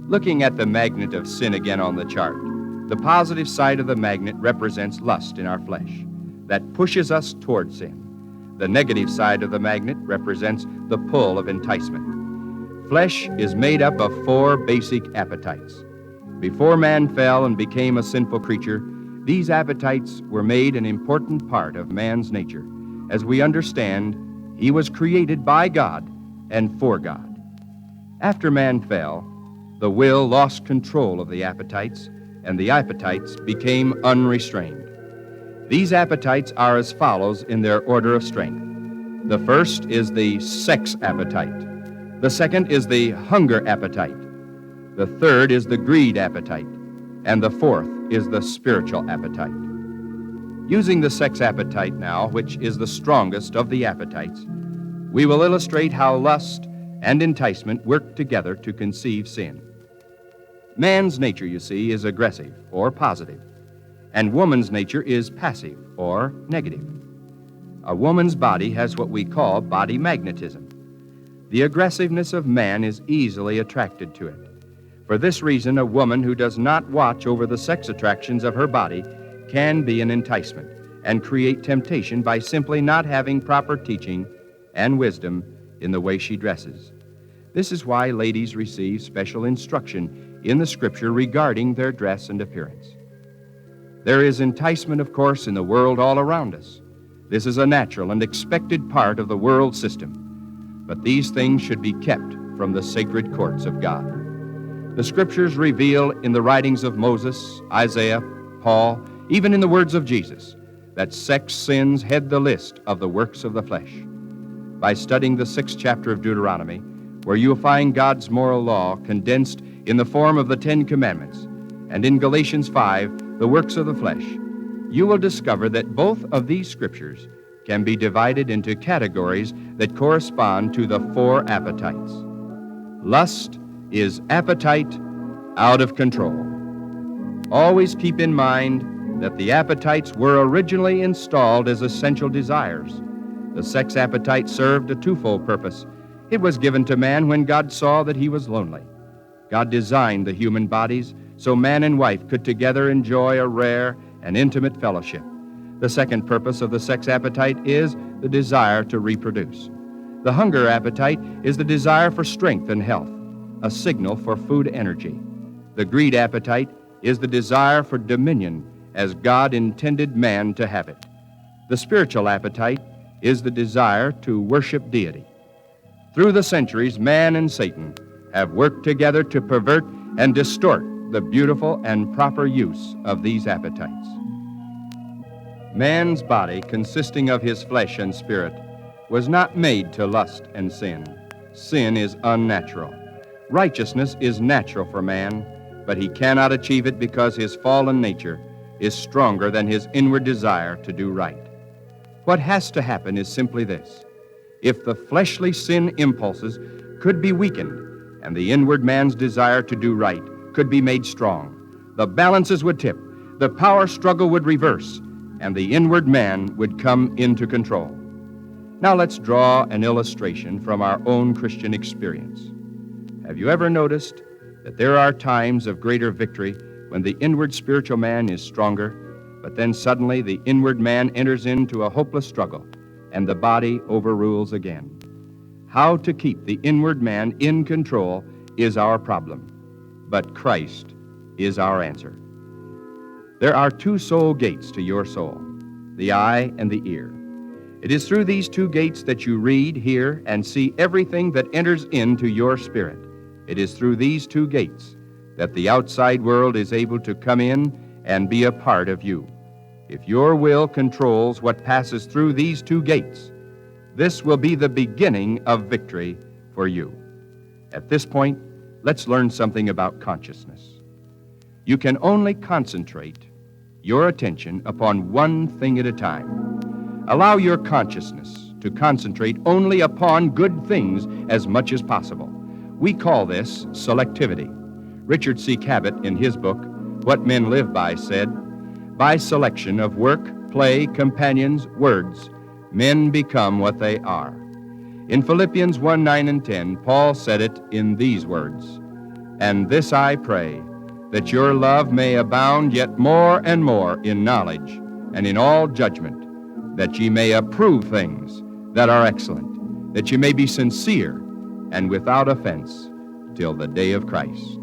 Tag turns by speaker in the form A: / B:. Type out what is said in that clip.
A: Looking at the magnet of sin again on the chart, the positive side of the magnet represents lust in our flesh that pushes us toward sin. The negative side of the magnet represents the pull of enticement. Flesh is made up of 4 basic appetites. Before man fell and became a sinful creature, these appetites were made an important part of man's nature. As we understand, he was created by God and for God. After man fell, the will lost control of the appetites, and the appetites became unrestrained. These appetites are as follows in their order of strength. The first is the sex appetite. The second is the hunger appetite. The third is the greed appetite. And the fourth is the spiritual appetite. Using the sex appetite now, which is the strongest of the appetites, we will illustrate how lust and enticement work together to conceive sin. Man's nature, you see, is aggressive or positive, and woman's nature is passive or negative. A woman's body has what we call body magnetism. The aggressiveness of man is easily attracted to it. For this reason, a woman who does not watch over the sex attractions of her body can be an enticement and create temptation by simply not having proper teaching and wisdom in the way she dresses. This is why ladies receive special instruction in the Scripture regarding their dress and appearance. There is enticement, of course, in the world all around us. This is a natural and expected part of the world system. But these things should be kept from the sacred courts of God. The Scriptures reveal in the writings of Moses, Isaiah, Paul, even in the words of Jesus, that sex sins head the list of the works of the flesh. By studying the 6th chapter of Deuteronomy, where you will find God's moral law condensed in the form of the 10 Commandments, and in Galatians 5, the works of the flesh, you will discover that both of these scriptures can be divided into categories that correspond to the 4 appetites. Lust is appetite out of control. Always keep in mind that the appetites were originally installed as essential desires. The sex appetite served a twofold purpose. It was given to man when God saw that he was lonely. God designed the human bodies so man and wife could together enjoy a rare and intimate fellowship. The second purpose of the sex appetite is the desire to reproduce. The hunger appetite is the desire for strength and health, a signal for food energy. The greed appetite is the desire for dominion as God intended man to have it. The spiritual appetite is the desire to worship deity. Through the centuries, man and Satan have worked together to pervert and distort the beautiful and proper use of these appetites. Man's body, consisting of his flesh and spirit, was not made to lust and sin. Sin is unnatural. Righteousness is natural for man, but he cannot achieve it because his fallen nature is stronger than his inward desire to do right. What has to happen is simply this. If the fleshly sin impulses could be weakened and the inward man's desire to do right could be made strong, the balances would tip, the power struggle would reverse, and the inward man would come into control. Now let's draw an illustration from our own Christian experience. Have you ever noticed that there are times of greater victory when the inward spiritual man is stronger, but then suddenly the inward man enters into a hopeless struggle and the body overrules again? How to keep the inward man in control is our problem, but Christ is our answer. There are 2 soul gates to your soul, the eye and the ear. It is through these 2 gates that you read, hear, and see everything that enters into your spirit. It is through these 2 gates that the outside world is able to come in and be a part of you. If your will controls what passes through these 2 gates, this will be the beginning of victory for you. At this point, let's learn something about consciousness. You can only concentrate your attention upon one thing at a time. Allow your consciousness to concentrate only upon good things as much as possible. We call this selectivity. Richard C. Cabot, in his book, What Men Live By, said, "By selection of work, play, companions, words, men become what they are." In Philippians 1:9 and 10, Paul said it in these words, And this I pray, that your love may abound yet more and more in knowledge and in all judgment, that ye may approve things that are excellent, that ye may be sincere and without offense till the day of Christ.